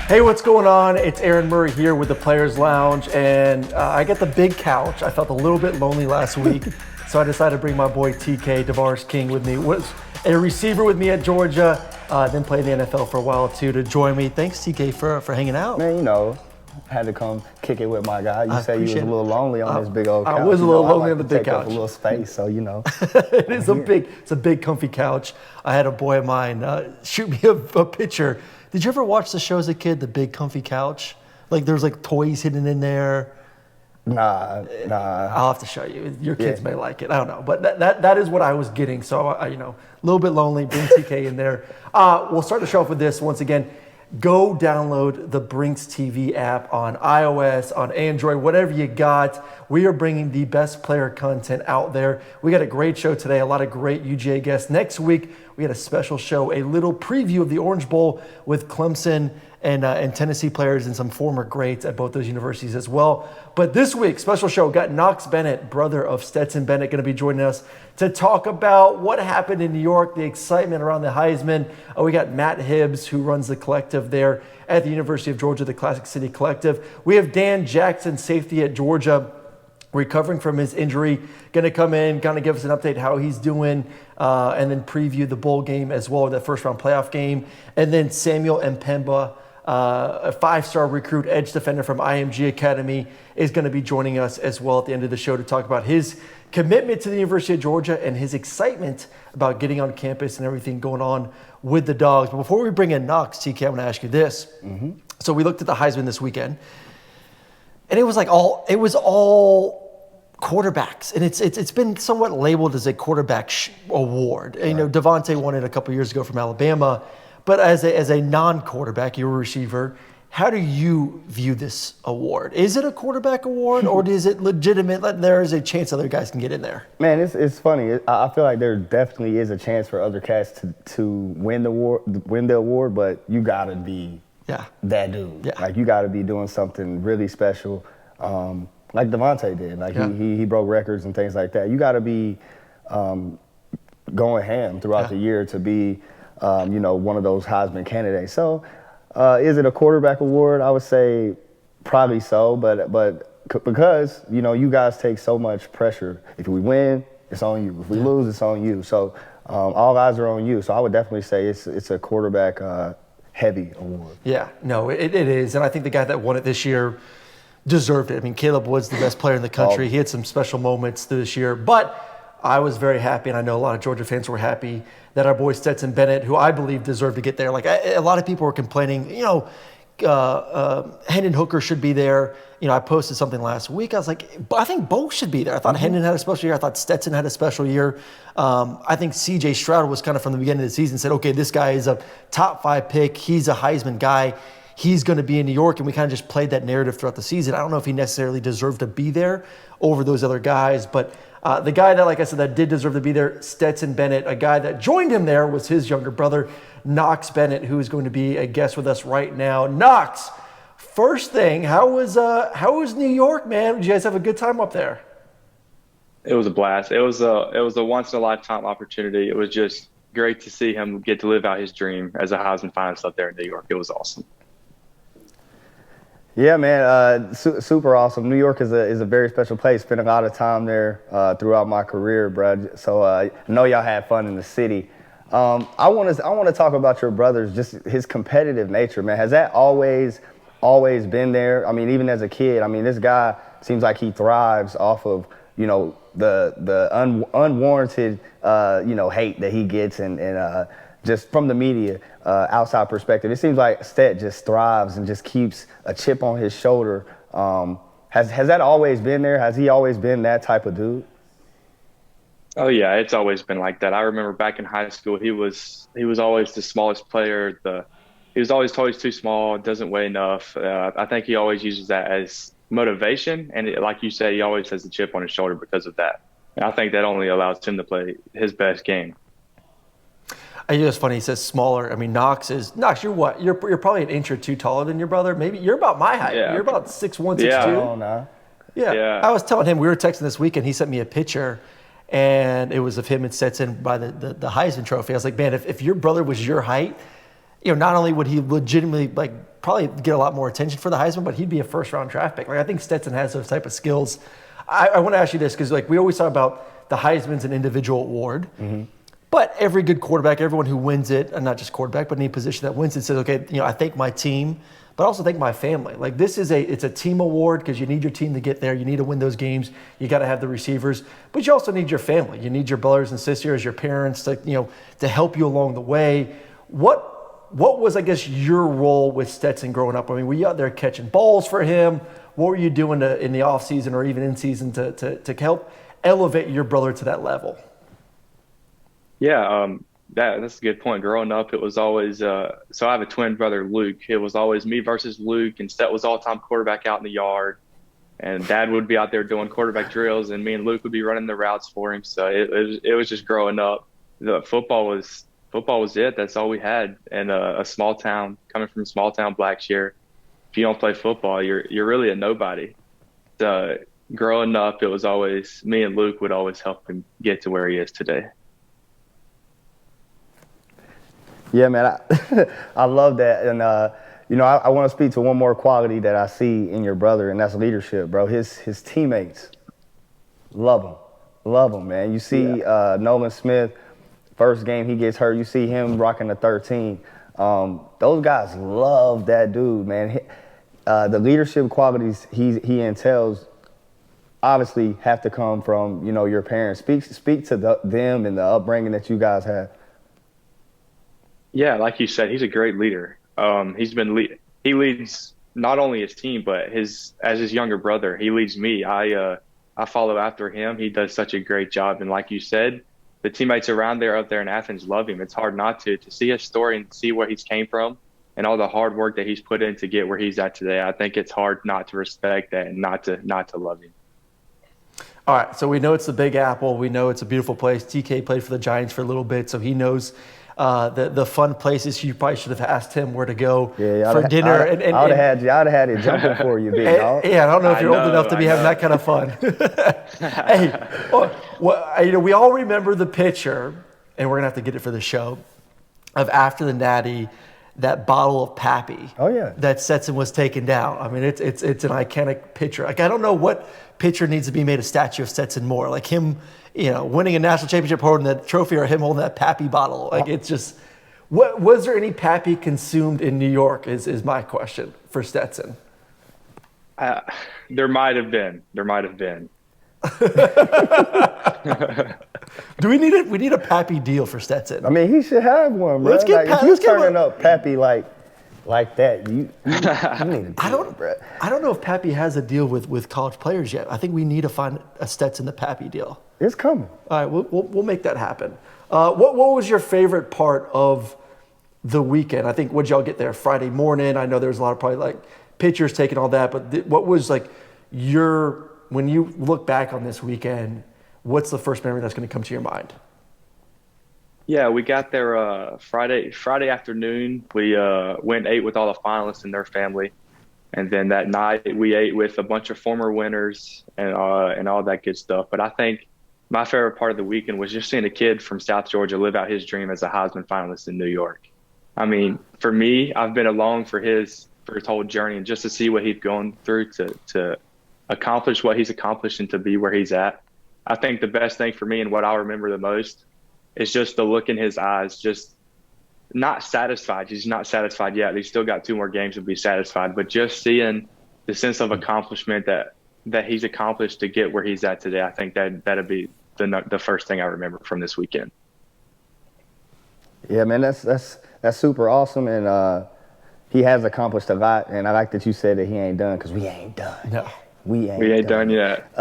Hey, what's going on? It's Aaron Murray here with the Players Lounge, and I got the big couch. I felt a little bit lonely last week, so I decided to bring my boy TK, Tavarres King, with me. Was a receiver with me at Georgia, then played in the NFL for a while too, to join me. Thanks, TK, for hanging out. Man, you know, had to come kick it with my guy. You say you was a little lonely on this big old couch. I was a little lonely on the big couch. couch. Take up a little space, so you know. It's a big, comfy couch. I had a boy of mine shoot me a picture. Did you ever watch the show as a kid, The Big Comfy Couch? Like there's like toys hidden in there. Nah. I'll have to show you. Your kids may like it. I don't know, but that is what I was getting. So a little bit lonely. Bring TK in there. We'll start the show off with this once again. Go download the Brinks TV app on iOS, on Android, whatever you got. We are bringing the best player content out there. We got a great show today, a lot of great UGA guests. Next week, we had a special show, a little preview of the Orange Bowl with Clemson and Tennessee players and some former greats at both those universities as well. But this week, special show, got Knox Bennett, brother of Stetson Bennett, going to be joining us to talk about what happened in New York, the excitement around the Heisman. We got Matt Hibbs, who runs the collective there at the University of Georgia, the Classic City Collective. We have Dan Jackson, safety at Georgia, recovering from his injury, going to come in, kind of give us an update how he's doing, and then preview the bowl game as well, the first round playoff game. And then Samuel Mpemba, a 5-star recruit edge defender from IMG Academy, is going to be joining us as well at the end of the show to talk about his commitment to the University of Georgia and his excitement about getting on campus and everything going on with the Dogs. But before we bring in Knox, TK, I'm going to ask you this. Mm-hmm. So we looked at the Heisman this weekend, and it was all quarterbacks, and it's been somewhat labeled as a quarterback award. Right. You know, Devontae won it a couple years ago from Alabama. But as a non-quarterback, you're a receiver, how do you view this award? Is it a quarterback award, or is it legitimate that there is a chance other guys can get in there? Man, it's funny. I feel like there definitely is a chance for other cats to win the award, but you got to be that dude. Yeah. Like, you got to be doing something really special, like Devontae did. Like, he broke records and things like that. You got to be going ham throughout the year to be one of those Heisman candidates. So, is it a quarterback award? I would say probably so, but because, you guys take so much pressure. If we win, it's on you. If we lose, it's on you. So, all eyes are on you. So I would definitely say it's a quarterback heavy award. Yeah, no, it is. And I think the guy that won it this year deserved it. I mean, Caleb Wood's the best player in the country. He had some special moments this year, but I was very happy, and I know a lot of Georgia fans were happy that our boy Stetson Bennett, who I believe deserved to get there. Like, a lot of people were complaining, Hendon Hooker should be there. I posted something last week. I was like, I think both should be there. I thought Hendon had a special year. I thought Stetson had a special year. I think C.J. Stroud was kind of from the beginning of the season said, okay, this guy is a top 5 pick. He's a Heisman guy. He's going to be in New York, and we kind of just played that narrative throughout the season. I don't know if he necessarily deserved to be there over those other guys, but the guy that, like I said, that did deserve to be there, Stetson Bennett, a guy that joined him there was his younger brother, Knox Bennett, who is going to be a guest with us right now. Knox, first thing, how was New York, man? Did you guys have a good time up there? It was a blast. It was a once in a lifetime opportunity. It was just great to see him get to live out his dream as a Heisman finalist up there in New York. It was awesome. Yeah, man, super awesome. New York is a very special place. Spent a lot of time there throughout my career, bro. So I know y'all had fun in the city. I want to talk about your brother's, just his competitive nature, man. Has that always been there? I mean, even as a kid, I mean, this guy seems like he thrives off of the unwarranted hate that he gets and just from the media, outside perspective. It seems like Stet just thrives and just keeps a chip on his shoulder. Has that always been there? Has he always been that type of dude? Oh yeah, it's always been like that. I remember back in high school, he was always the smallest player. He was always told he's too small, doesn't weigh enough. I think he always uses that as motivation, and like you said, he always has a chip on his shoulder because of that. And I think that only allows him to play his best game. I think it's funny. He says smaller. I mean, Knox, you're what? You're probably an inch or two taller than your brother. Maybe you're about my height. Yeah. You're about 6'1", 6'2". Oh, no. Yeah. I was telling him, we were texting this weekend. He sent me a picture, and it was of him and Stetson by the Heisman Trophy. I was like, man, if your brother was your height, not only would he legitimately probably get a lot more attention for the Heisman, but he'd be a first-round draft pick. I think Stetson has those type of skills. I want to ask you this because we always talk about the Heisman's an individual award, but every good quarterback, everyone who wins it, and not just quarterback, but any position that wins it says, okay, I thank my team, but I also thank my family. It's a team award because you need your team to get there. You need to win those games. You got to have the receivers, but you also need your family. You need your brothers and sisters, your parents to help you along the way. What was, I guess, your role with Stetson growing up? Were you out there catching balls for him? What were you doing in the off season or even in season to help elevate your brother to that level? Yeah, that's a good point. Growing up, it was always so I have a twin brother, Luke. It was always me versus Luke, and Stet was all-time quarterback out in the yard, and Dad would be out there doing quarterback drills, and me and Luke would be running the routes for him. So it was just growing up. The football was it. That's all we had. And a small town, coming from small town Blackshear, if you don't play football, you're really a nobody. So growing up, it was always me and Luke would always help him get to where he is today. Yeah, man, I love that. And, I want to speak to one more quality that I see in your brother, and that's leadership, bro. His teammates love him, man. You see Nolan Smith, first game he gets hurt, you see him rocking the 13. Those guys love that dude, man. The leadership qualities he entails obviously have to come from, your parents. Speak to them and the upbringing that you guys have. Yeah, like you said, he's a great leader. He leads not only his team, but as his younger brother, he leads me. I follow after him. He does such a great job. And like you said, the teammates around there up there in Athens love him. It's hard not to see his story and see where he's came from and all the hard work that he's put in to get where he's at today. I think it's hard not to respect that and not to love him. All right, so we know it's the Big Apple. We know it's a beautiful place. TK played for the Giants for a little bit, so he knows the fun places. You probably should have asked him where to go for dinner. I'd have had it jumping for you, big dog. Yeah, I don't know if you're old enough to be having that kind of fun. Hey, we all remember the picture, and we're gonna have to get it for the show, of after the Natty, that bottle of Pappy. Oh yeah. That Stetson was taken down. I mean, it's an iconic picture. I don't know what picture needs to be made a statue of Stetson more, like him, winning a national championship, holding that trophy, or him holding that Pappy bottle. It's just, what was there any Pappy consumed in New York? Is my question for Stetson. There might have been. Do we need a Pappy deal for Stetson? I mean, he should have one, bro. If you're turning up Pappy like that, you need a deal, bro. I don't know if Pappy has a deal with college players yet. I think we need to find a Stetson the Pappy deal. It's coming. All right, we'll make that happen. What was your favorite part of the weekend? I think, what'd y'all get there Friday morning? I know there was a lot of probably pictures taken, all that, but what was when you look back on this weekend, what's the first memory that's going to come to your mind? Yeah, we got there Friday afternoon. We went and ate with all the finalists and their family, and then that night we ate with a bunch of former winners and all that good stuff. But I think my favorite part of the weekend was just seeing a kid from South Georgia live out his dream as a Heisman finalist in New York. I mean, for me, I've been along for his whole journey, and just to see what he's gone through to accomplish what he's accomplished and to be where he's at. I think the best thing for me and what I'll remember the most is just the look in his eyes, just not satisfied. He's not satisfied yet. He's still got 2 more games to be satisfied, but just seeing the sense of accomplishment that he's accomplished to get where he's at today, I think that'd be the first thing I remember from this weekend. Yeah, man, that's super awesome, and he has accomplished a lot, and I like that you said that he ain't done, because we ain't done. No. We ain't done yet.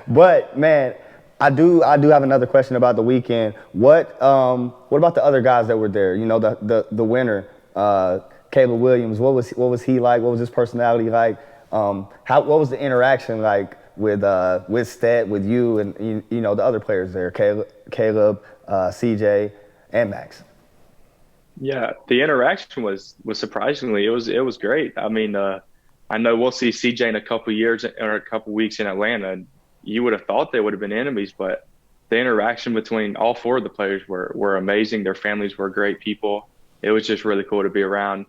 But man, I do have another question about the weekend. What about the other guys that were there? The winner, Caleb Williams. What was he like? What was his personality like? What was the interaction like with Stet, with you, and the other players there, Caleb, CJ, and Max? Yeah, the interaction was surprisingly, it was great. I mean, I know we'll see CJ in a couple years or a couple weeks in Atlanta, and you would have thought they would have been enemies, but the interaction between all 4 of the players were amazing. Their families were great people. it was just really cool to be around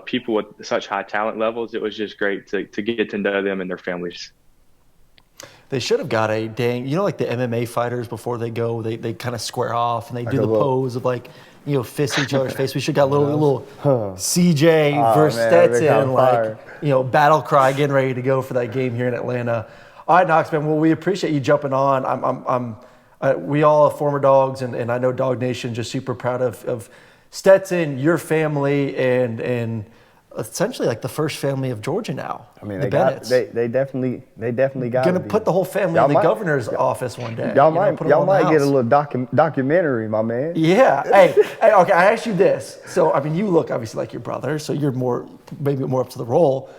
people with such high talent levels. It was just great to get to know them and their families. They should have got a dang, like the MMA fighters before they go, they kind of square off and they do the pose of fist each other's face. We should have got a little CJ versus Stetson, battle cry getting ready to go for that game here in Atlanta. All right, Knox, man. Well, we appreciate you jumping on. We all are former Dogs, and I know Dog Nation just super proud of Stetson, your family, and essentially like the first family of Georgia now. I mean, the Bennetts. They definitely got gonna put the whole family in the governor's office one day. Y'all might get a little documentary, my man. Yeah. Hey, okay. I asked you this. So I mean, you look obviously like your brother, so you're maybe more up to the role.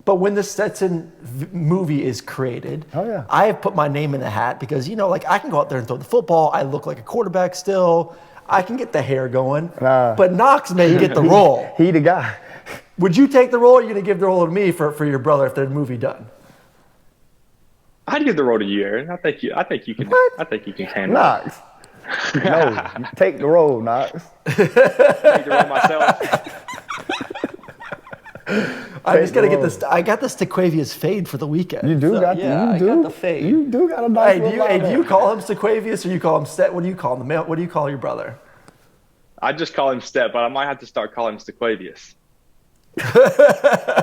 But when the Stetson movie is created, I have put my name in the hat because I can go out there and throw the football. I look like a quarterback still. I can get the hair going. But Knox may get the role. He the guy. Would you take the role, or are you going to give the role to me for your brother if the movie done? I'd give the role to you, Aaron. I think you can. What? I think you can handle Knox. No, take the role, Knox. Take the role myself. I just got to get this. I got the Stequavius fade for the weekend. You do got the fade. You do got a nice do you call him Stequavius or you call him Stet? What do you call him? What do you call your brother? I just call him Stet, but I might have to start calling him Stequavius.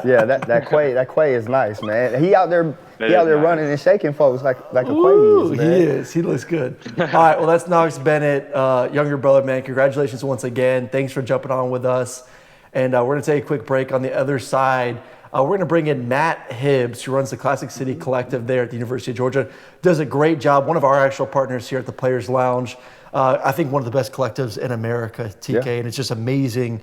Yeah, that Quay is nice, man. He out there running and shaking folks like a Quay is, man. He is. He looks good. All right, well, that's Knox Bennett, younger brother, man. Congratulations once again. Thanks for jumping on with us. And we're going to take a quick break. On the other side, we're going to bring in Matt Hibbs, who runs the Classic City Collective there at the University of Georgia. Does a great job. One of our actual partners here at the Players Lounge. I think one of the best collectives in America, TK. Yeah. And it's just amazing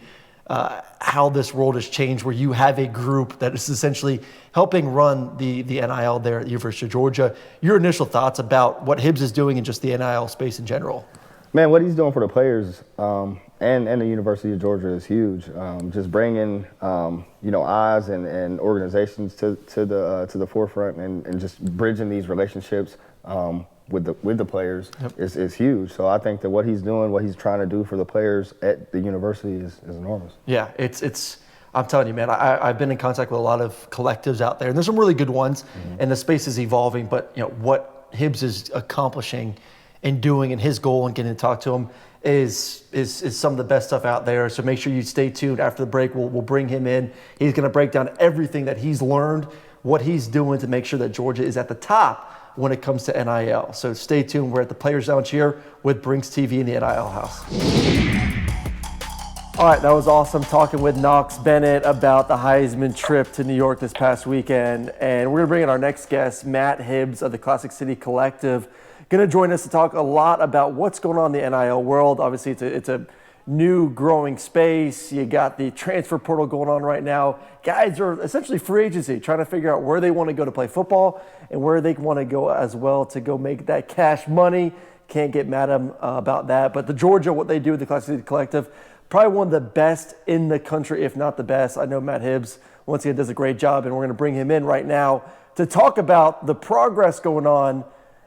how this world has changed, where you have a group that is essentially helping run the NIL there at the University of Georgia. Your initial thoughts about what Hibbs is doing in just the NIL space in general? Man, what he's doing for the players and the University of Georgia is huge. Just bringing eyes and organizations to the forefront and just bridging these relationships with the players is huge. So I think that what he's doing, what he's trying to do for the players at the university is enormous. Yeah, it's. I'm telling you, man, I've been in contact with a lot of collectives out there, and there's some really good ones, and the space is evolving. But what Hibbs is accomplishing and doing, and his goal and getting to talk to him is some of the best stuff out there. So make sure you stay tuned. After the break, we'll bring him in. He's going to break down everything that he's learned, what he's doing to make sure that Georgia is at the top when it comes to NIL. So stay tuned. We're at the Players Lounge here with Brinks TV in the NIL house. All right, that was awesome talking with Knox Bennett about the Heisman trip to New York this past weekend. And we're going to bring in our next guest, Matt Hibbs of the Classic City Collective. Going to join us to talk a lot about what's going on in the NIL world. Obviously, it's a new growing space. You got the transfer portal going on right now. Guys are essentially free agency, trying to figure out where they want to go to play football and where they want to go as well to go make that cash money. Can't get mad at them about that. But the Georgia, what they do with the Classic City Collective, probably one of the best in the country, if not the best. I know Matt Hibbs, once again, does a great job, and we're going to bring him in right now to talk about the progress going on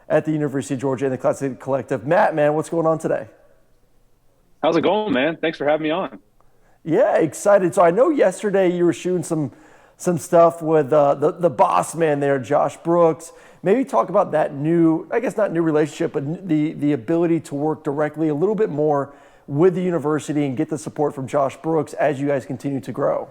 at the University of Georgia and the Classic City Collective. Matt, man, what's going on today? How's it going, man? Thanks for having me on. Yeah, excited. So I know yesterday you were shooting some stuff with the boss man there, Josh Brooks. Maybe talk about that new, I guess not new relationship, but the ability to work directly a little bit more with the university and get the support from Josh Brooks as you guys continue to grow.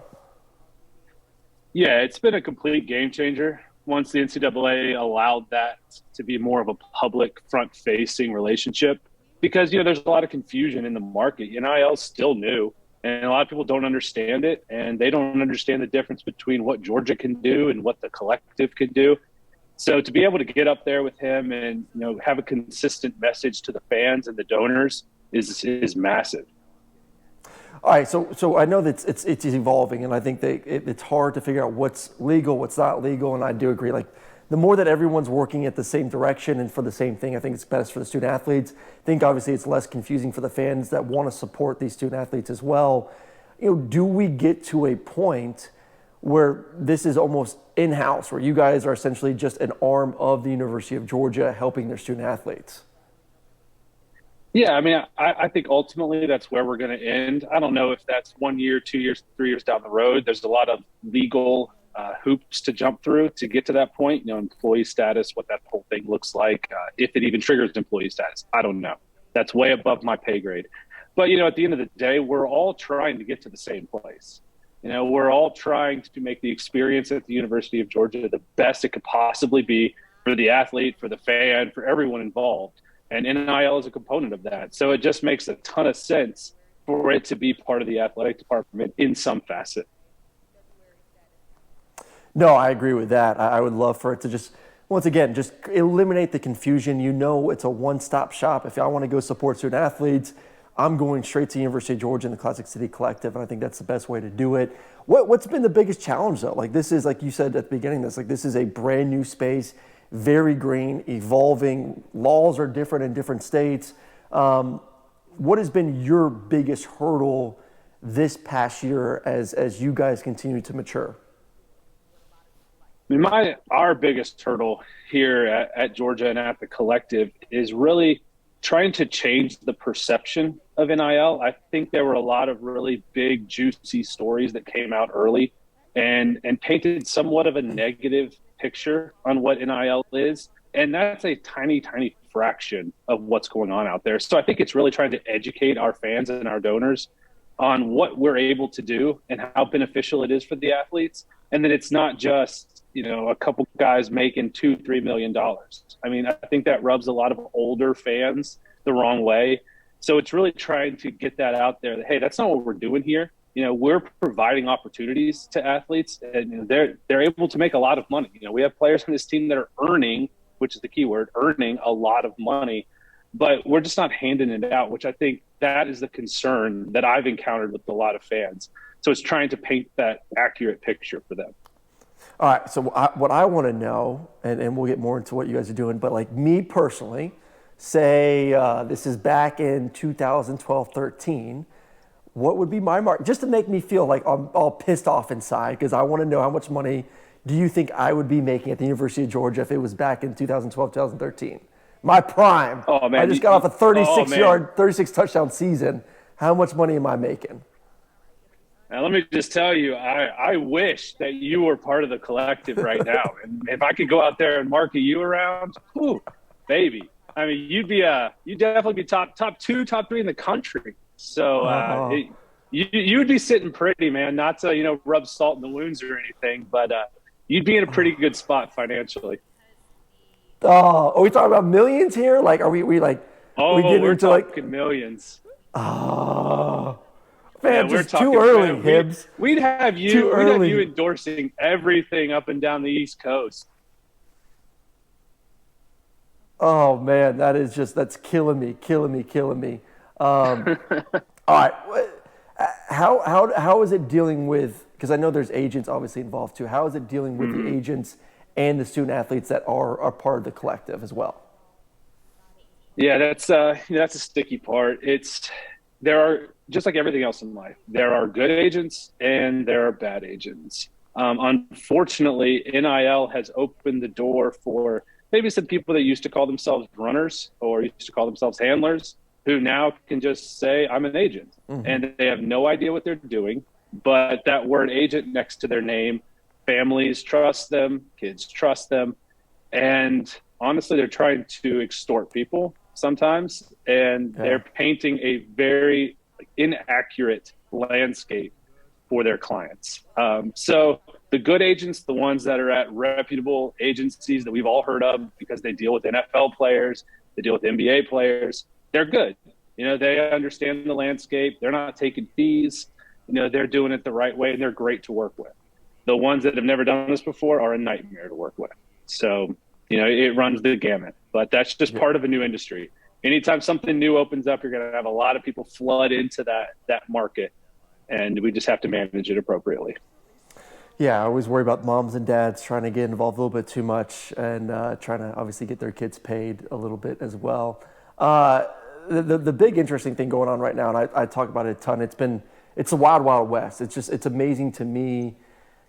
Yeah, it's been a complete game changer once the NCAA allowed that to be more of a public front-facing relationship, because, there's a lot of confusion in the market. NIL is still new, and a lot of people don't understand it, and they don't understand the difference between what Georgia can do and what the collective can do. So to be able to get up there with him and, have a consistent message to the fans and the donors is massive. All right, so I know that it's evolving, and I think it's hard to figure out what's legal, what's not legal, and I do agree. Like, the more that everyone's working at the same direction and for the same thing, I think it's best for the student athletes. I think obviously it's less confusing for the fans that want to support these student athletes as well. Do we get to a point where this is almost in-house, where you guys are essentially just an arm of the University of Georgia helping their student athletes? Yeah, I mean, I think ultimately that's where we're going to end. I don't know if that's 1 year, 2 years, 3 years down the road. There's a lot of legal hoops to jump through to get to that point. Employee status, what that whole thing looks like, if it even triggers employee status. I don't know. That's way above my pay grade. But, at the end of the day, we're all trying to get to the same place. We're all trying to make the experience at the University of Georgia the best it could possibly be for the athlete, for the fan, for everyone involved. And NIL is a component of that. So it just makes a ton of sense for it to be part of the athletic department in some facet. No, I agree with that. I would love for it to just, once again, just eliminate the confusion. It's a one-stop shop. If I want to go support student athletes, I'm going straight to University of Georgia and the Classic City Collective, and I think that's the best way to do it. What's been the biggest challenge, though? Like, this is, like you said at the beginning, this is a brand new space, very green, evolving. Laws are different in different states. What has been your biggest hurdle this past year as you guys continue to mature? I mean, our biggest hurdle here at Georgia and at the collective is really trying to change the perception of NIL. I think there were a lot of really big, juicy stories that came out early and painted somewhat of a negative picture on what NIL is. And that's a tiny, tiny fraction of what's going on out there. So I think it's really trying to educate our fans and our donors on what we're able to do and how beneficial it is for the athletes. And that it's not just, a couple guys making $2-3 million. I mean, I think that rubs a lot of older fans the wrong way. So it's really trying to get that out there that, hey, that's not what we're doing here. We're providing opportunities to athletes, and they're able to make a lot of money. We have players on this team that are earning, which is the key word, earning a lot of money, but we're just not handing it out, which I think that is the concern that I've encountered with a lot of fans. So it's trying to paint that accurate picture for them. All right, so what I want to know, and we'll get more into what you guys are doing, but like me personally, say this is back in 2012-13, what would be my mark? Just to make me feel like I'm all pissed off inside, because I want to know how much money do you think I would be making at the University of Georgia if it was back in 2012-2013? My prime. Oh, man. I just got off a 36 touchdown season. How much money am I making? Now, let me just tell you, I wish that you were part of the collective right now. And if I could go out there and market you around, ooh, baby. I mean, you'd definitely be top 2, top 3 in the country. So you would be sitting pretty, man. Not to rub salt in the wounds or anything, but you'd be in a pretty good spot financially. Are we talking about millions here? Like, are we like? Oh, we're talking millions. Oh. Man, yeah, just too early, Hibbs. We'd have you endorsing everything up and down the East Coast. Oh man, that's killing me. All right, how is it dealing with? Because I know there's agents obviously involved too. How is it dealing with the agents and the student athletes that are part of the collective as well? Yeah, that's a sticky part. There are, just like everything else in life, there are good agents and there are bad agents. Unfortunately, NIL has opened the door for maybe some people that used to call themselves runners or used to call themselves handlers who now can just say, I'm an agent. Mm-hmm. And they have no idea what they're doing. But that word agent next to their name, families trust them, kids trust them. And honestly, they're trying to extort people sometimes, and they're painting a very inaccurate landscape for their clients. So the good agents, the ones that are at reputable agencies that we've all heard of because they deal with NFL players, they deal with NBA players, they're good. They understand the landscape. They're not taking fees. They're doing it the right way, and they're great to work with. The ones that have never done this before are a nightmare to work with. So, it runs the gamut. But that's just part of a new industry. Anytime something new opens up, you're going to have a lot of people flood into that market, and we just have to manage it appropriately. Yeah, I always worry about moms and dads trying to get involved a little bit too much and trying to obviously get their kids paid a little bit as well. The big interesting thing going on right now, and I talk about it a ton, it's the wild, wild west. It's amazing to me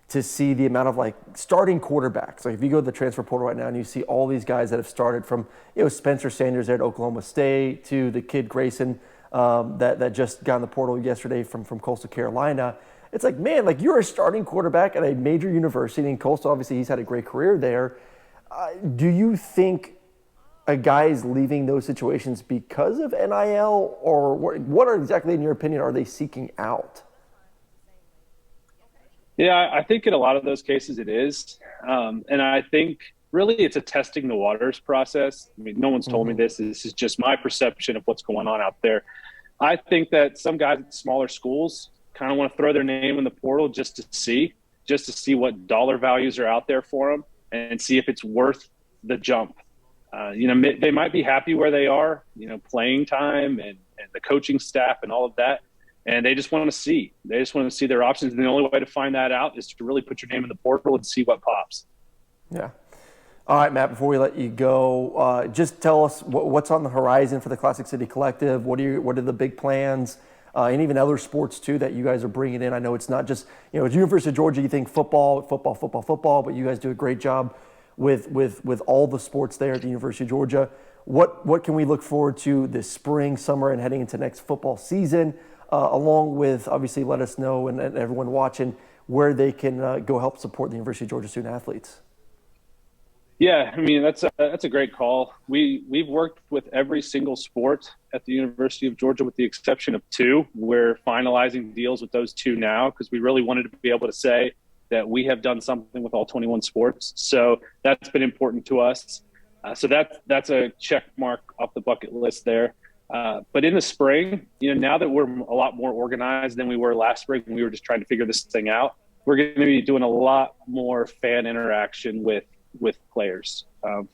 to see the amount of like starting quarterbacks. Like if you go to the transfer portal right now and you see all these guys that have started from, Spencer Sanders there at Oklahoma State to the kid Grayson that just got in the portal yesterday from Coastal Carolina. It's like, man, like you're a starting quarterback at a major university, and Coastal, obviously he's had a great career there. Do you think a guy is leaving those situations because of NIL, or what are exactly, in your opinion, are they seeking out? Yeah, I think in a lot of those cases it is. And I think really it's a testing the waters process. I mean, no one's told me this. This is just my perception of what's going on out there. I think that some guys at smaller schools kind of want to throw their name in the portal just to see what dollar values are out there for them and see if it's worth the jump. They might be happy where they are, playing time and the coaching staff and all of that. And they just want to see. They just want to see their options. And the only way to find that out is to really put your name in the portal and see what pops. Yeah. All right, Matt, before we let you go, just tell us what's on the horizon for the Classic City Collective. What are the big plans? And even other sports, too, that you guys are bringing in. I know it's not just, at University of Georgia, you think football, but you guys do a great job with all the sports there at the University of Georgia. What can we look forward to this spring, summer, and heading into next football season? Along with, obviously, let us know and everyone watching where they can go help support the University of Georgia student athletes. Yeah, I mean, that's a great call. We've worked with every single sport at the University of Georgia with the exception of 2. We're finalizing deals with those 2 now because we really wanted to be able to say that we have done something with all 21 sports. So that's been important to us. So that's a check mark off the bucket list there. But in the spring, now that we're a lot more organized than we were last spring, we were just trying to figure this thing out. We're going to be doing a lot more fan interaction with players,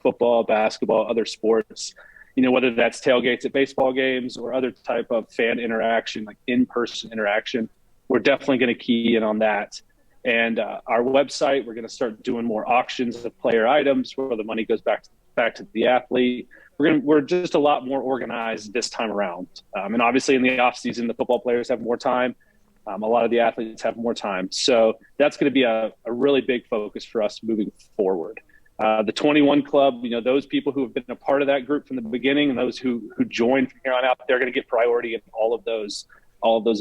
football, basketball, other sports, whether that's tailgates at baseball games or other type of fan interaction, like in-person interaction. We're definitely going to key in on that. And our website, we're going to start doing more auctions of player items where the money goes back to the athlete. We're just a lot more organized this time around. And obviously in the off season, the football players have more time. A lot of the athletes have more time. So that's going to be a really big focus for us moving forward. The 21 Club, those people who have been a part of that group from the beginning and those who joined from here on out, they're going to get priority in all of those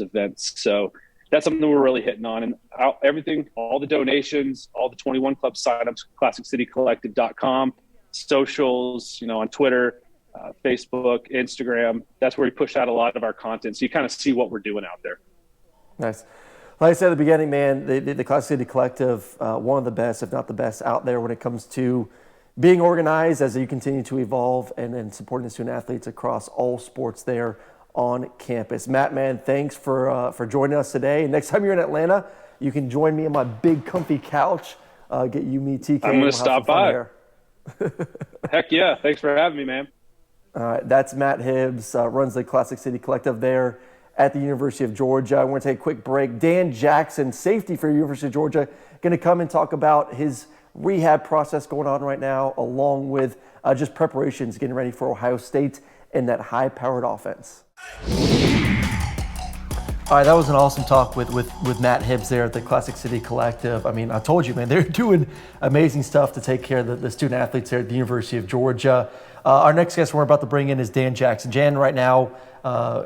events. So that's something we're really hitting on. And everything, all the donations, all the 21 Club signups, ClassicCityCollective.com, socials, on Twitter, Facebook, Instagram. That's where we push out a lot of our content. So you kind of see what we're doing out there. Nice. Like I said at the beginning, man, the Classic City Collective, one of the best, if not the best, out there when it comes to being organized as you continue to evolve and supporting the student athletes across all sports there on campus. Matt, man, thanks for joining us today. Next time you're in Atlanta, you can join me on my big comfy couch. Get you, me, TK. I'm going to stop by. Heck yeah. Thanks for having me, man. All right. That's Matt Hibbs, runs the Classic City Collective there at the University of Georgia. I want to take a quick break. Dan Jackson, safety for University of Georgia, going to come and talk about his rehab process going on right now, along with just preparations, getting ready for Ohio State and that high-powered offense. All right, that was an awesome talk with Matt Hibbs there at the Classic City Collective. I mean, I told you, man, they're doing amazing stuff to take care of the student athletes there at the University of Georgia. Our next guest we're about to bring in is Dan Jackson. Jan right now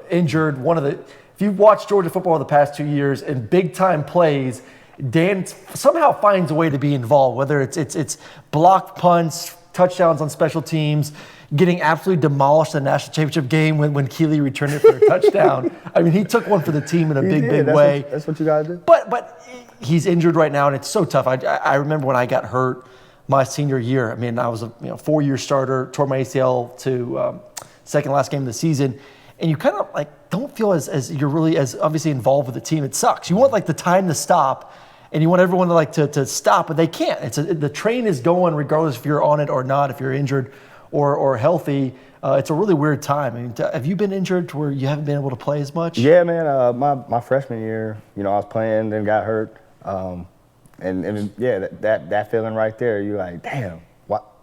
injured. If you've watched Georgia football the past 2 years and big-time plays, Dan somehow finds a way to be involved, whether it's blocked punts, touchdowns on special teams, getting absolutely demolished in the national championship game when Keeley returned it for a touchdown. I mean, he took one for the team in a big way. That's what you got to do. But he's injured right now, and it's so tough. I remember when I got hurt my senior year. I mean, I was a 4-year starter, tore my ACL to second last game of the season, and you kind of don't feel as you're really as obviously involved with the team. It sucks. You want the time to stop, and you want everyone to stop, but they can't. The train is going regardless if you're on it or not, if you're injured or healthy. It's a really weird time. I mean, have you been injured to where you haven't been able to play as much? Yeah, man. My freshman year, I was playing, then got hurt. And yeah, that feeling right there, you're like, damn,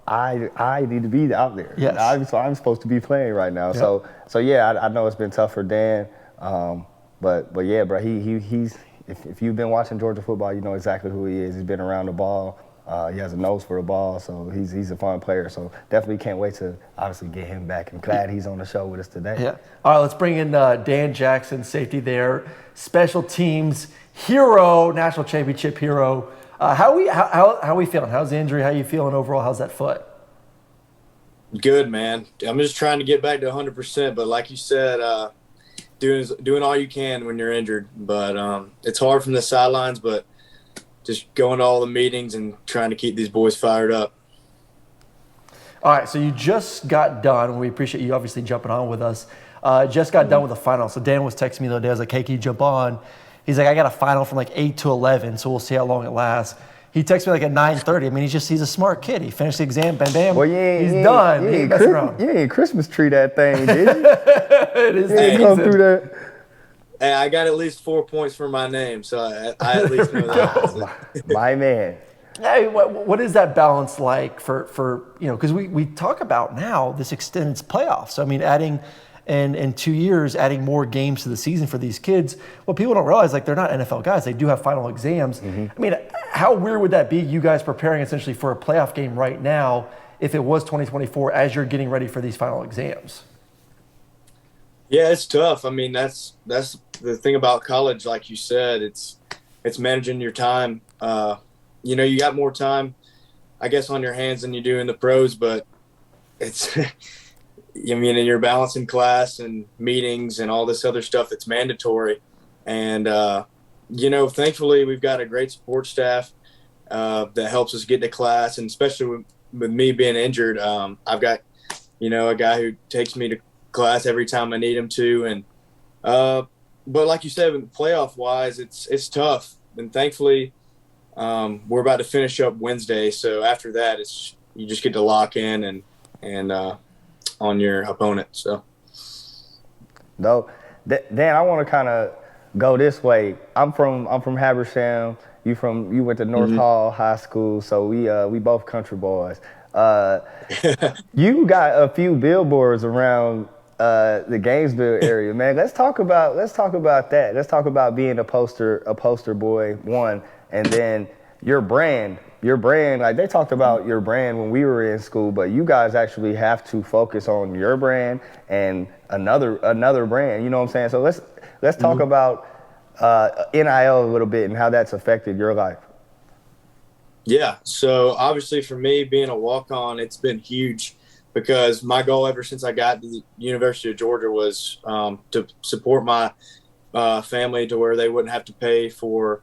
I need to be out there. Yes. I'm supposed to be playing right now. Yep. So yeah, I know it's been tough for Dan. But yeah, bro, if you've been watching Georgia football, you know exactly who he is. He's been around the ball. He has a nose for the ball, so he's a fun player. So definitely can't wait to obviously get him back. And glad he's on the show with us today. Yeah. All right, let's bring in Dan Jackson, safety there, special teams hero, national championship hero. How we feeling? How's the injury? How you feeling overall? How's that foot? Good, man. I'm just trying to get back to 100%, but like you said, doing all you can when you're injured. But it's hard from the sidelines, but just going to all the meetings and trying to keep these boys fired up. All right, so you just got done. We appreciate you obviously jumping on with us. Just got done with the final. So Dan was texting me the other day. I was like, hey, can you jump on? He's like, I got a final from like 8 to 11, so we'll see how long it lasts. He texted me like at 9:30. I mean, he's a smart kid. He finished the exam, bam, bam. Well, he's done. You He ain't ain't messing around. You ain't Christmas tree that thing, did you? It is You come through that. Hey, I got at least 4 points for my name, so I at least know that. My man. Hey, what is that balance like for because we talk about now this extended playoffs. So, I mean, adding in 2 years, adding more games to the season for these kids. Well, people don't realize, like, they're not NFL guys. They do have final exams. Mm-hmm. I mean, how weird would that be, you guys preparing essentially for a playoff game right now if it was 2024 as you're getting ready for these final exams? Yeah, it's tough. I mean, that's the thing about college, like you said. It's managing your time. You got more time, I guess, on your hands than you do in the pros, but it's – I mean, and you're balancing class and meetings and all this other stuff that's mandatory. And, thankfully we've got a great support staff that helps us get to class. And especially with me being injured, I've got, a guy who takes me to class every time I need him to. And but like you said, playoff-wise, it's tough. And thankfully we're about to finish up Wednesday. So after that, you just get to lock in and on your opponent. So no, Dan, I want to kind of go this way. I'm from Habersham. You went to North Hall High School, so we both country boys. You got a few billboards around the Gainesville area, man. Let's talk about that. Let's talk about being a poster boy, one, and then your brand, like they talked about your brand when we were in school, but you guys actually have to focus on your brand and another brand. You know what I'm saying? So let's talk about NIL a little bit and how that's affected your life. Yeah. So obviously for me being a walk-on, it's been huge because my goal ever since I got to the University of Georgia was to support my family to where they wouldn't have to pay for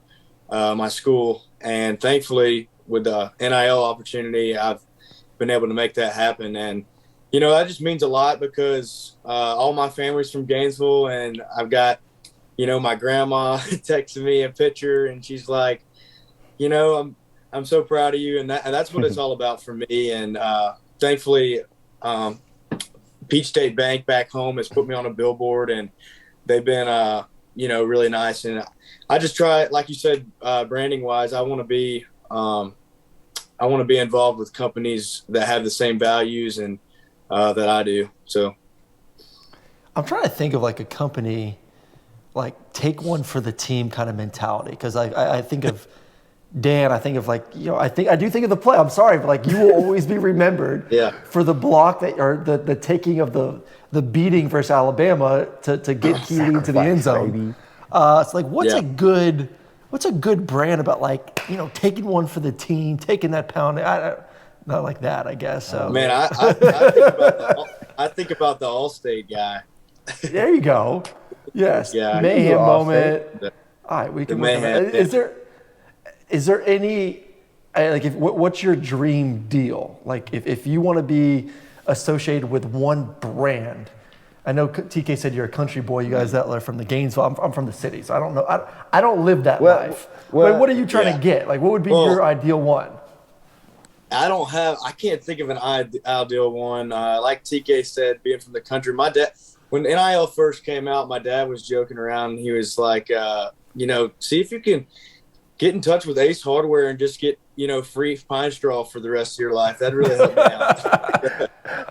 my school. And thankfully, with the NIL opportunity, I've been able to make that happen. And, that just means a lot because all my family's from Gainesville, and I've got, my grandma texting me a picture, and she's like, I'm so proud of you. And that's what it's all about for me. And thankfully, Peach State Bank back home has put me on a billboard, and they've been, really nice. And I just try, like you said, branding wise, I want to be involved with companies that have the same values and that I do. So I'm trying to think of like a company, like take one for the team kind of mentality. Cause I think of Dan, I think of like, I do think of the play. I'm sorry, but like you will always be remembered for the block or the taking of the beating versus Alabama to get Keely into the end zone. It's like, what's a good brand about like, taking one for the team, taking that pound? Not like that, I guess. So. Man, I think about the Allstate guy. There you go. Yes. Yeah, mayhem moment. All right, we can. Mayhem. Is there any what's your dream deal? Like if you want to be associated with one brand. I know TK said you're a country boy. You guys that are from the Gainesville. I'm from the city, so I don't know. I don't live that life. What are you trying to get? Like, what would be your ideal one? I can't think of an ideal one. Like TK said, being from the country, my dad, when NIL first came out, my dad was joking around. He was like, see if you can get in touch with Ace Hardware and just get, free pine straw for the rest of your life. That'd really help me out.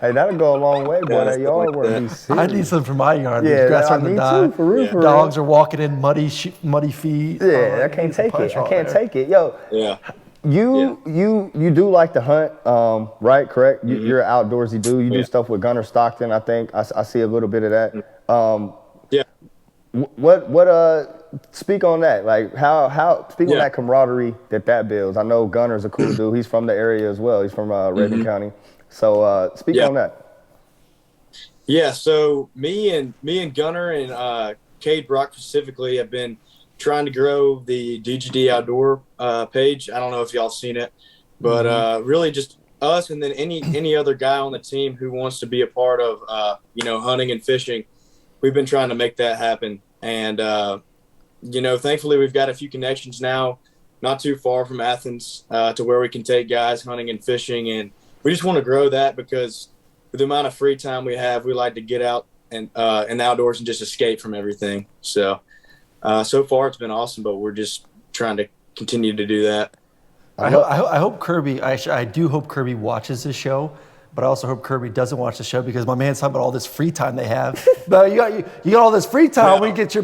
Hey, that'll go a long way, boy. That yard work be serious. I need some for my yard. Yeah, grass starting to die. Too, for real. Dogs are walking in muddy feet. Yeah, I can't take it. I can't take it. Yo, you do like to hunt, right? Correct? Mm-hmm. You're an outdoorsy dude. You do stuff with Gunner Stockton, I think. I see a little bit of that. What speak on that? Like how speak on that camaraderie that builds. I know Gunner's a cool dude. He's from the area as well. He's from Raven County. So speak on that. Yeah, so me and Gunner and Cade Brock specifically have been trying to grow the DGD Outdoor page. I don't know if y'all seen it, but really just us and then any other guy on the team who wants to be a part of hunting and fishing. We've been trying to make that happen. And, thankfully we've got a few connections now, not too far from Athens, to where we can take guys hunting and fishing. And we just want to grow that because with the amount of free time we have, we like to get out and in the outdoors and just escape from everything. So, so far it's been awesome, but we're just trying to continue to do that. I hope Kirby, I do hope Kirby watches this show. But I also hope Kirby doesn't watch the show because my man's talking about all this free time they have. But you got all this free time when you get your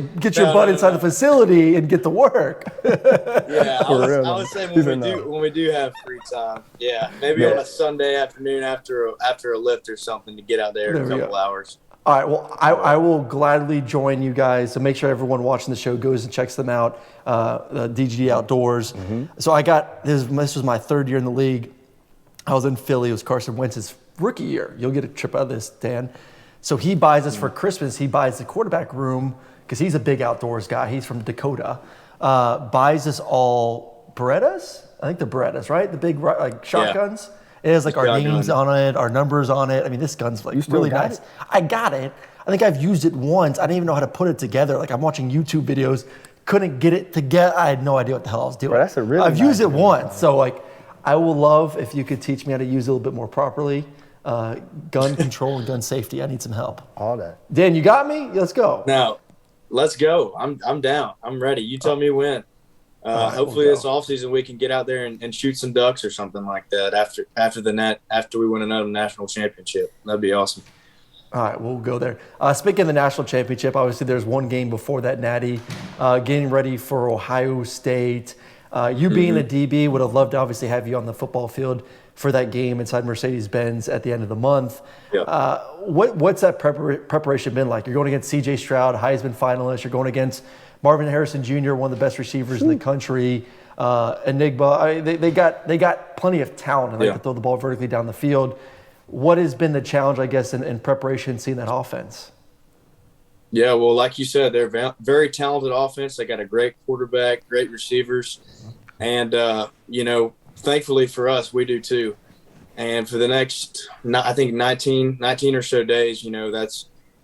butt inside the facility and get to work. Yeah, I would say when we do have free time, maybe on a Sunday afternoon after a lift or something to get out there in a couple hours. All right, well, I will gladly join you guys. So make sure everyone watching the show goes and checks them out, DGD Outdoors. So I got this was my third year in the league. I was in Philly. It was Carson Wentz's rookie year. You'll get a trip out of this, Dan. So he buys us for Christmas. He buys the quarterback room because he's a big outdoors guy. He's from Dakota. Buys us all Berettas. I think they're Berettas, right? The big shotguns. It has our names on it, our numbers on it. I mean, this gun's really nice. I got it. I think I've used it once. I didn't even know how to put it together. I'm watching YouTube videos, couldn't get it together. I had no idea what the hell I was doing. Bro, I've used it once, so I will love if you could teach me how to use it a little bit more properly. Gun control and gun safety. I need some help. All that. Dan, you got me? Let's go. Now, let's go. I'm down. I'm ready. You tell me when. Hopefully this offseason we can get out there and shoot some ducks or something like that after we win another national championship. That'd be awesome. All right, we'll go there. Speaking of the national championship, obviously there's one game before that natty, getting ready for Ohio State. You being a DB, would have loved to obviously have you on the football field for that game inside Mercedes-Benz at the end of the month. Yeah. What's that preparation been like? You're going against C.J. Stroud, Heisman finalist. You're going against Marvin Harrison Jr., one of the best receivers in the country. Enigma. They got plenty of talent and to throw the ball vertically down the field. What has been the challenge, I guess, in preparation seeing that offense? Yeah, well, like you said, they're very talented offense. They got a great quarterback, great receivers. And, thankfully for us, we do too. And for the next, I think, 19 or so days,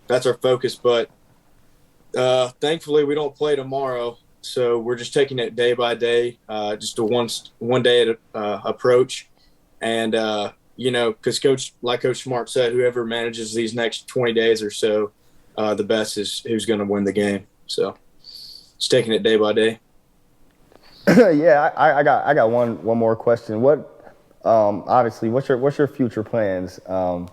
that's our focus. But thankfully we don't play tomorrow. So we're just taking it day by day, just a one day at approach. And, because Coach Smart said, whoever manages these next 20 days or so, the best is who's going to win the game. So just taking it day by day. Yeah, I got one more question. What obviously what's your future plans? I'd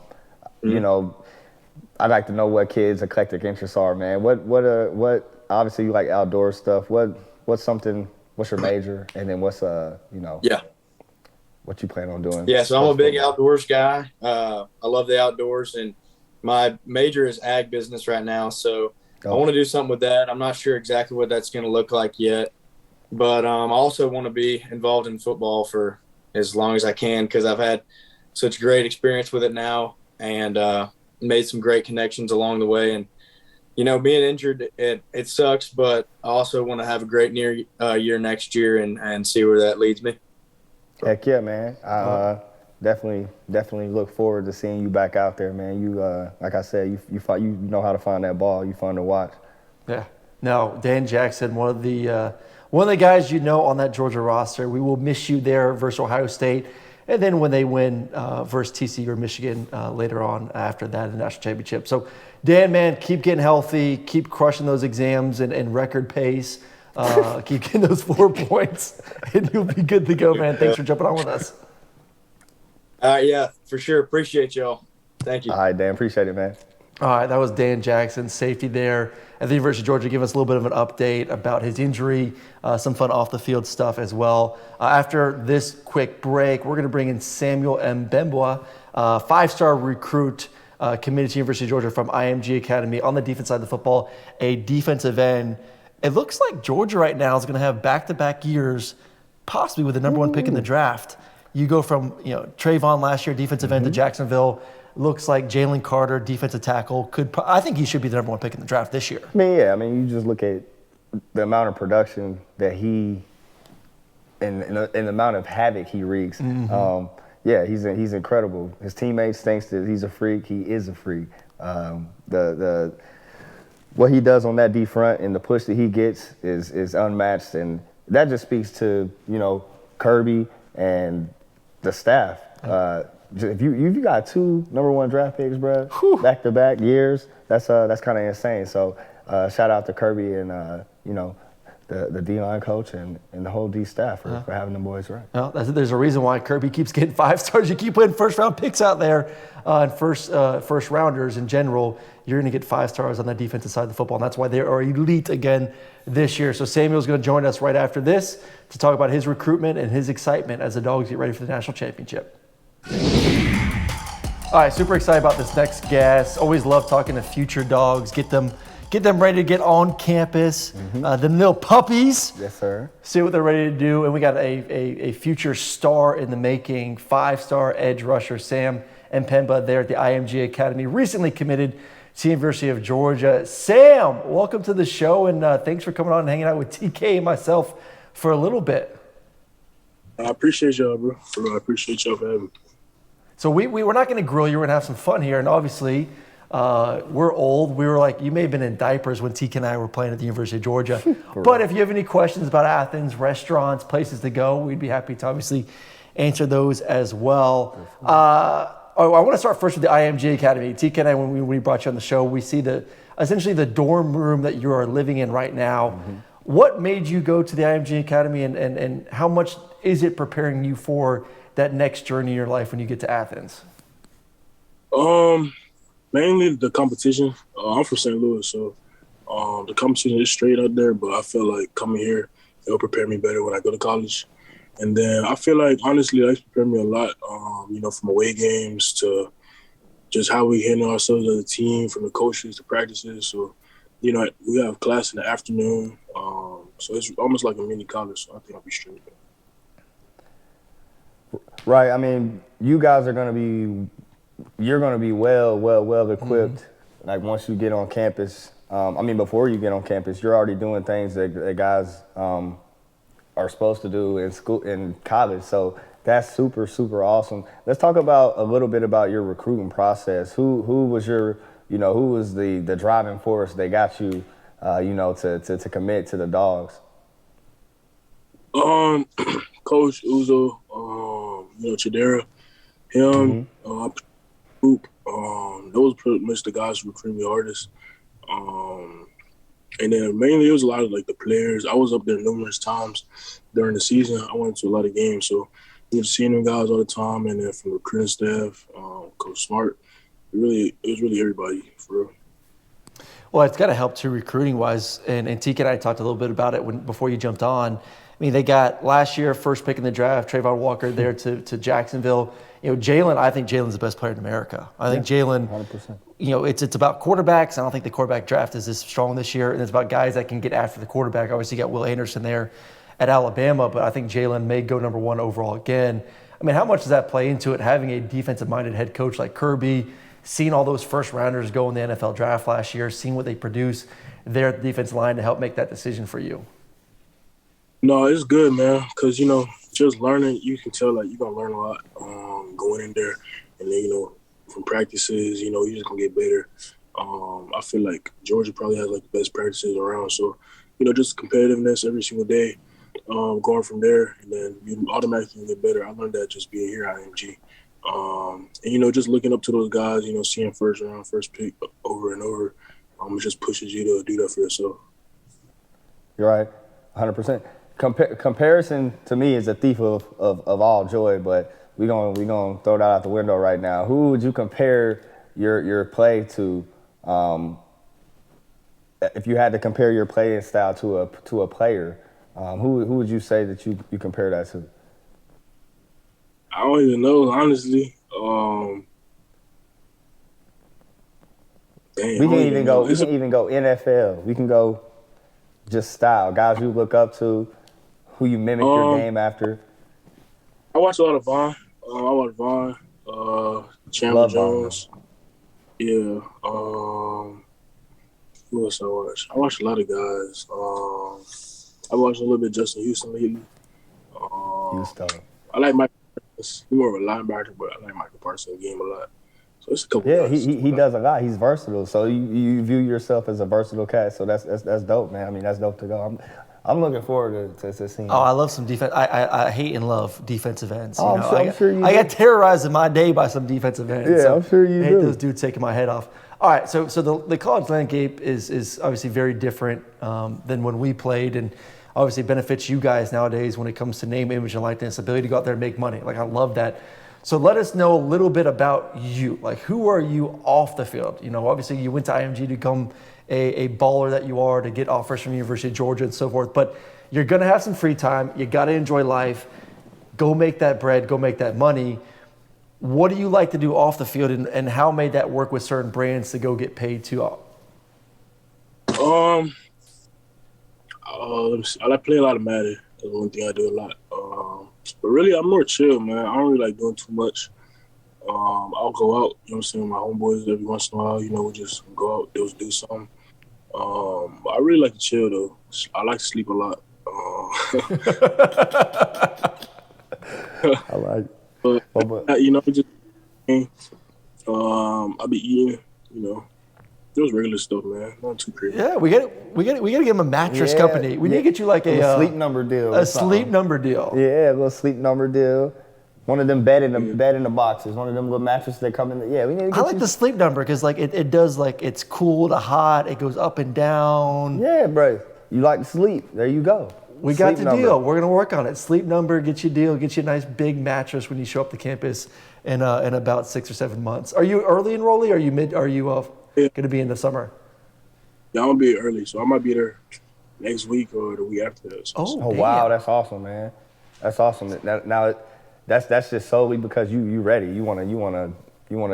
like to know what kids' eclectic interests are, man. What obviously you like outdoor stuff. What's your major, and then what's what you plan on doing? Yeah, so I'm a big outdoors guy. I love the outdoors, and my major is ag business right now. So I want to do something with that. I'm not sure exactly what that's going to look like yet. But I also want to be involved in football for as long as I can because I've had such great experience with it now and made some great connections along the way. And, being injured, it sucks, but I also want to have a great year next year and see where that leads me. Heck yeah, man. I definitely look forward to seeing you back out there, man. You, like I said, you know how to find that ball. You fun to watch. Yeah. No, Dan Jackson, one of the guys on that Georgia roster. We will miss you there versus Ohio State. And then when they win versus TCU or Michigan later on after that in the national championship. So, Dan, man, keep getting healthy. Keep crushing those exams and record pace. Keep getting those 4 points, and you'll be good to go, man. Thanks for jumping on with us. Yeah, for sure. Appreciate y'all. Thank you. All right, Dan. Appreciate it, man. All right, that was Dan Jackson, safety there at the University of Georgia. Give us a little bit of an update about his injury, some fun off-the-field stuff as well. After this quick break, we're going to bring in Samuel Mbemba, five-star recruit committed to University of Georgia from IMG Academy on the defense side of the football, a defensive end. It looks like Georgia right now is going to have back-to-back years, possibly with the number one pick in the draft. You go from Trayvon last year, defensive end to Jacksonville. Looks like Jalen Carter, defensive tackle, I think he should be the number one pick in the draft this year. I mean, you just look at the amount of production that he and the amount of havoc he wreaks. He's incredible. His teammates think that he's a freak. He is a freak. What he does on that D front and the push that he gets is unmatched, and that just speaks to Kirby and the staff. If you got 2 number 1 draft picks, bro, back-to-back years, that's kind of insane. So shout out to Kirby and the D-line coach and the whole D staff for having them boys right. Well, there's a reason why Kirby keeps getting 5 stars. You keep putting first-round picks out there, and first rounders in general. You're going to get 5 stars on the defensive side of the football, and that's why they are elite again this year. So Samuel's going to join us right after this to talk about his recruitment and his excitement as the Dogs get ready for the national championship. All right, super excited about this next guest. Always love talking to future Dogs. Get them ready to get on campus. Them little puppies. Yes, sir. See what they're ready to do. And we got a future star in the making, 5-star edge rusher Sam Mbemba there at the IMG Academy, recently committed to the University of Georgia. Sam, welcome to the show, and thanks for coming on and hanging out with TK and myself for a little bit. I appreciate y'all, bro. I appreciate y'all for having me. So we're not going to grill you. We're going to have some fun here. And obviously, we're old. We were like, you may have been in diapers when TK and I were playing at the University of Georgia. But if you have any questions about Athens, restaurants, places to go, we'd be happy to obviously answer those as well. I want to start first with the IMG Academy. TK and I, when we brought you on the show, we see essentially the dorm room that you are living in right now. What made you go to the IMG Academy, and how much is it preparing you for that next journey in your life when you get to Athens? Mainly the competition. I'm from St. Louis, so the competition is straight out there, but I feel like coming here, it'll prepare me better when I go to college. And then I feel like, honestly, that's prepared me a lot, from away games to just how we handle ourselves as a team, from the coaches to practices. So, we have class in the afternoon, so it's almost like a mini college, so I think I'll be straight. Right. I mean, you guys are going to be well equipped. Like once you get on campus, before you get on campus, you're already doing things that guys are supposed to do in school, in college. So that's super, super awesome. Let's talk a little bit about your recruiting process. Who was who was the driving force that got you, to commit to the Dogs? Coach Uzo, Chidera, him, those pretty much the guys who recruited me hardest. And then mainly it was a lot of like the players. I was up there numerous times during the season. I went to a lot of games, so seeing them guys all the time. And then from the recruiting staff, Coach Smart, it was really everybody for real. Well, it's got to help too recruiting-wise, and TK and I talked a little bit about it before you jumped on. I mean, they got last year first pick in the draft, Trayvon Walker there to Jacksonville. Jalen, I think Jalen's the best player in America. I think Jalen, 100%. It's about quarterbacks. I don't think the quarterback draft is this strong this year, and it's about guys that can get after the quarterback. Obviously, you got Will Anderson there at Alabama, but I think Jalen may go number 1 overall again. I mean, how much does that play into it, having a defensive-minded head coach like Kirby, seeing all those first-rounders go in the NFL draft last year, seeing what they produce there at the defensive line to help make that decision for you? No, it's good, man, because, just learning, you can tell, like, you're going to learn a lot going in there. And then, from practices, you're just going to get better. I feel like Georgia probably has, like, the best practices around. So, just competitiveness every single day, going from there. And then you automatically get better. I learned that just being here at IMG. And, just looking up to those guys, seeing first round, first pick over and over, it just pushes you to do that for yourself. You're right. 100%. Comparison to me is a thief of all joy, but we gonna throw that out the window right now. Who would you compare your play to? If you had to compare your playing style to a player, who would you say that you compare that to? I don't even know, honestly. We can even go NFL. We can go just style. Guys you look up to, who you mimic your game after. I watch a lot of Vaughn. Chandler Jones. Yeah. Who else I watch? I watch a lot of guys. I watched a little bit of Justin Houston lately. I like Michael Parsons. He's more of a linebacker, but I like Michael Parsons' game a lot. So it's a couple. Yeah, he does a lot. He's versatile. So you view yourself as a versatile cat. So that's dope, man. I mean, that's dope to go. I'm looking forward to seeing. Oh, I love some defense. I hate and love defensive ends. I'm sure you do. I got terrorized in my day by some defensive ends. Yeah, so I'm sure you I hate do. those dudes taking my head off. All right, so the college landscape is obviously very different than when we played, and obviously benefits you guys nowadays when it comes to name, image, and likeness, ability to go out there and make money. Like, I love that. So let us know a little bit about you. Like, who are you off the field? Obviously you went to IMG to become a baller that you are, to get offers from University of Georgia and so forth, but you're going to have some free time. You got to enjoy life. Go make that bread. Go make that money. What do you like to do off the field, and how made that work with certain brands to go get paid too? Let me see. I like playing a lot of Madden. That's one thing I do a lot. But really, I'm more chill, man. I don't really like doing too much. I'll go out, with my homeboys every once in a while. We just go out, do something. But I really like to chill, though. I like to sleep a lot. I like it. But just I'll be eating, those regular stuff, man. Not too crazy. Yeah, we got to give him a mattress company. We need to get you like a sleep number deal. A sleep number deal. Yeah, a little sleep number deal. One of them bed in the boxes. One of them little mattresses that come in. We need to get I like the sleep number because it does, like, it's cool to hot. It goes up and down. Yeah, bro. You like to sleep. There you go. We got the deal. We're gonna work on it. Sleep number, get you a deal, get you a nice big mattress when you show up to campus in about 6 or 7 months. Are you early enrollee? Or are you mid? Are you gonna be in the summer? Yeah, I'm gonna be early, so I might be there next week or the week after that. Oh wow, that's awesome, man. That's awesome. Now that's just solely because you ready. You wanna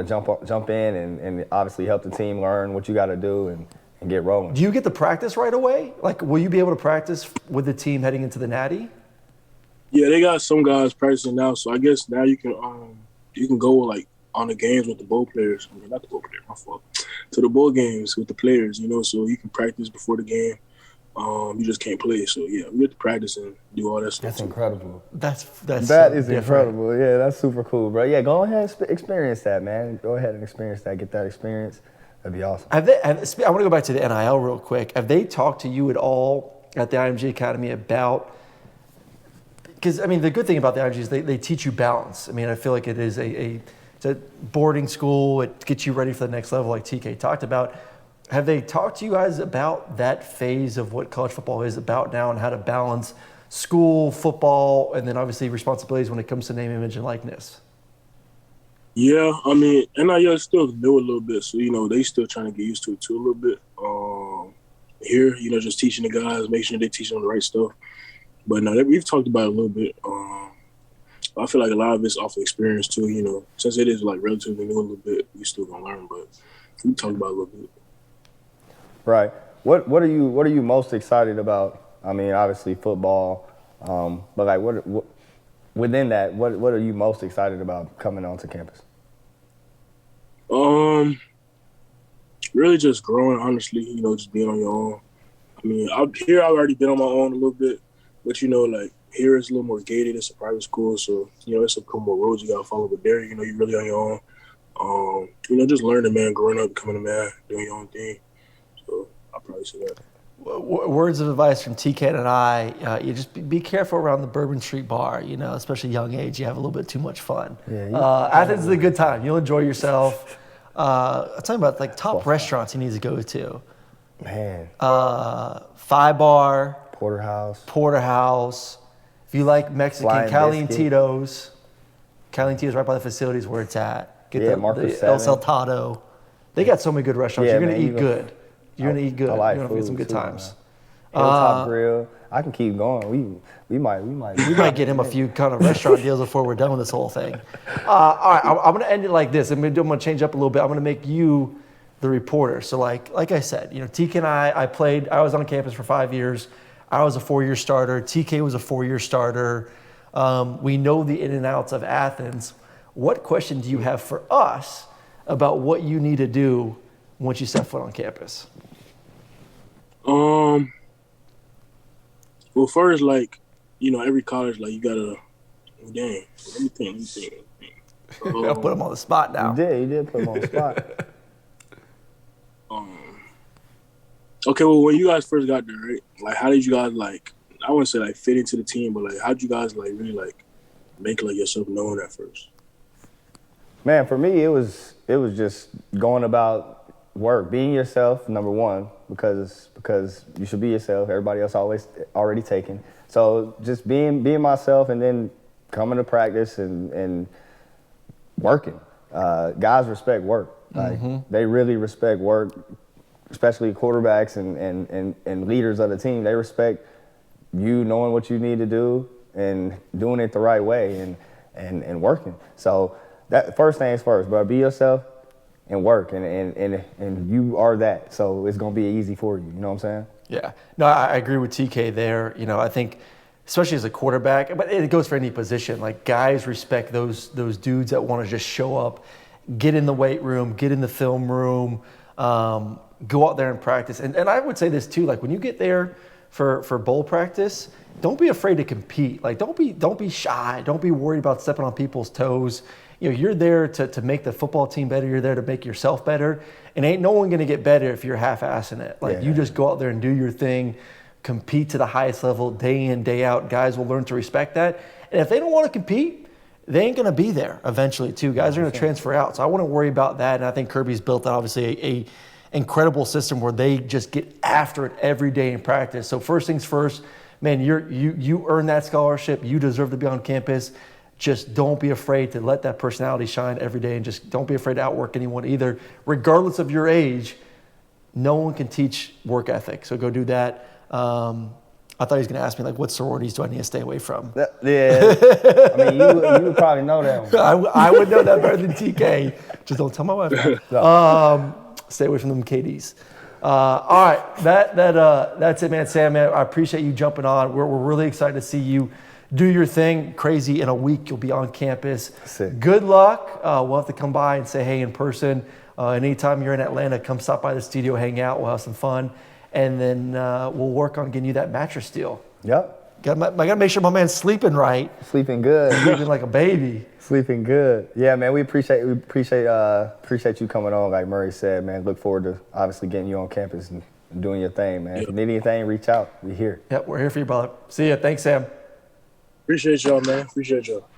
jump in and obviously help the team learn what you got to do and get rolling. Do you get to practice right away? Like, will you be able to practice with the team heading into the Natty? Yeah, they got some guys practicing now, so I guess now you can go like on the games with the bowl players. I mean, not the bowl players, my fault. To the bowl games with the players, so you can practice before the game. You just can't play. So yeah, we get to practice and do all that stuff. That's incredible. That is incredible. Yeah, that's super cool, bro. Yeah, go ahead and experience that, man. Go ahead and experience that. Get that experience. That'd be awesome. I want to go back to the NIL real quick. Have they talked to you at all at the IMG Academy about? Because I mean, the good thing about the IMG is they teach you balance. I mean, I feel like it is it's a boarding school. It gets you ready for the next level, like TK talked about. Have they talked to you guys about that phase of what college football is about now and how to balance school, football, and then obviously responsibilities when it comes to name, image, and likeness? Yeah, I mean, NIL is still new a little bit, so, they still trying to get used to it too a little bit. Here, just teaching the guys, making sure they teach them the right stuff. But no, we've talked about it a little bit. I feel like a lot of it's off of experience too, since it is like relatively new a little bit, we still gonna learn, but we talked about it a little bit. Right. What are you most excited about? I mean, obviously football, but like what within that, what are you most excited about coming onto campus? Really just growing, honestly, just being on your own. I mean, I've already been on my own a little bit, but like here it's a little more gated. It's a private school, so it's a couple more roads you gotta follow. But there, you're really on your own. Just learning, man, growing up, becoming a man, doing your own thing. So I'll probably say that. Words of advice from TK and I, you just be careful around the Bourbon Street bar, especially young age. You have a little bit too much fun. Yeah, Athens is a good time. You'll enjoy yourself. I'm talking about like top restaurants you need to go to. Man. Phi Bar. Porterhouse. If you like Mexican, Flying Cali and Biscuit. Tito's. Cali and Tito's right by the facilities where it's at. Get the Marcus El 7. Saltado. They got so many good restaurants. Yeah, You're going to man, eat good. You're going to eat good. I like You're going to get some good food, too, times. Hilltop Grill. I can keep going. We might. We might get him a few kind of restaurant deals before we're done with this whole thing. All right, I'm going to end it like this. I'm going to change up a little bit. I'm going to make you the reporter. So like I said, TK and I was on campus for 5 years. I was a 4-year starter. TK was a 4-year starter. We know the in and outs of Athens. What question do you have for us about what you need to do once you step foot on campus? Well, first, every college, you gotta, let me think. I put him on the spot now. You did put him on the spot. Okay, well, when you guys first got there, right? How did you guys, I wouldn't say, fit into the team, but, how did you guys, really, make, yourself known at first? Man, for me, it was just going about work, being yourself, number one, because you should be yourself. Everybody else already taken. So just being myself, and then coming to practice and working. Guys respect work. They really respect work, especially quarterbacks and leaders of the team. They respect you knowing what you need to do and doing it the right way and working. So that first thing is first, bro. Be yourself and work, and you are that. So it's gonna be easy for you. You know what I'm saying? Yeah. No, I agree with TK there. I think especially as a quarterback, but it goes for any position. Guys respect those dudes that want to just show up, get in the weight room, get in the film room, go out there and practice. And I would say this too, when you get there for bowl practice, don't be afraid to compete. Don't be shy. Don't be worried about stepping on people's toes. You're there to make the football team better. You're there to make yourself better. And ain't no one going to get better if you're half-assing it. You just go out there and do your thing, compete to the highest level day in, day out. Guys will learn to respect that. And if they don't want to compete, they ain't going to be there eventually too. Guys are going to transfer out. So I wouldn't worry about that. And I think Kirby's built obviously a incredible system where they just get after it every day in practice. So first things first, man, you earn that scholarship. You deserve to be on campus. Just don't be afraid to let that personality shine every day, and just don't be afraid to outwork anyone either. Regardless of your age, no one can teach work ethic. So go do that. I thought he was going to ask me, what sororities do I need to stay away from? Yeah. I mean, you would probably know that one. I would know that better than TK. Just don't tell my wife. Stay away from them KDs. All right. That's it, man. Sam, man, I appreciate you jumping on. We're really excited to see you do your thing. Crazy, in a week you'll be on campus. Sick. Good luck. We'll have to come by and say hey in person. Anytime you're in Atlanta, come stop by the studio, hang out. We'll have some fun. And then we'll work on getting you that mattress deal. Yep. I got to make sure my man's sleeping right. Sleeping good. Sleeping like a baby. Sleeping good. Yeah, man, we appreciate you coming on. Like Murray said, man, look forward to obviously getting you on campus and doing your thing, man. If you need anything, reach out. We're here. Yep, we're here for you, brother. See ya. Thanks, Sam. Appreciate y'all, man. Appreciate y'all.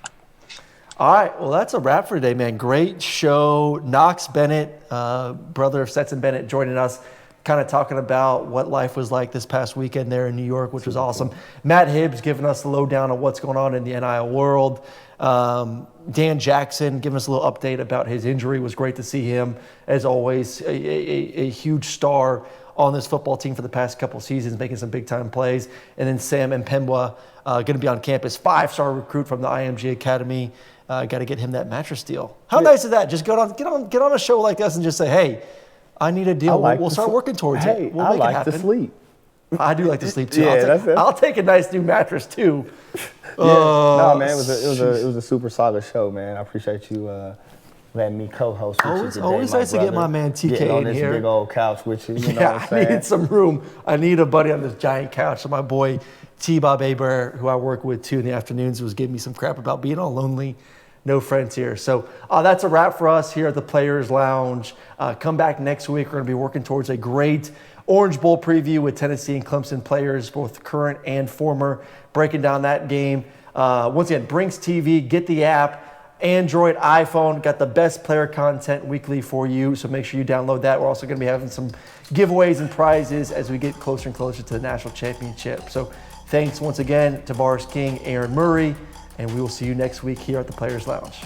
All right, well, that's a wrap for today, man. Great show. Knox Bennett, brother of Stetson Bennett, joining us, kind of talking about what life was like this past weekend there in New York, which was awesome. Matt Hibbs giving us the lowdown on what's going on in the NIL world. Dan Jackson giving us a little update about his injury. It was great to see him, as always, a huge star on this football team for the past couple seasons, making some big-time plays. And then Sam Mpemba, going to be on campus, 5-star recruit from the IMG Academy. Got to get him that mattress deal. How nice is that? Just get on a show like this and just say, hey, I need a deal. We'll start working towards it. We'll make it happen. To sleep. I do like to sleep too. Yeah, I'll take a nice new mattress too. No, man, it was a super solid show, man. I appreciate you letting me co-host with you today. Always nice to get my man TK getting on in this here. Big old couch with you. You know what I'm I saying? need some room. I need a buddy on this giant couch. So my boy T-Bob Aber, who I work with too in the afternoons, was giving me some crap about being all lonely. No friends here. So that's a wrap for us here at the Players Lounge. Come back next week. We're going to be working towards a great Orange Bowl preview with Tennessee and Clemson players, both current and former, breaking down that game. Once again, Brinks TV, get the app. Android, iPhone. Got the best player content weekly for you, so make sure you download that. We're also going to be having some giveaways and prizes as we get closer and closer to the national championship. So thanks once again to Tavarres King, Aaron Murray, and we will see you next week here at the Players Lounge.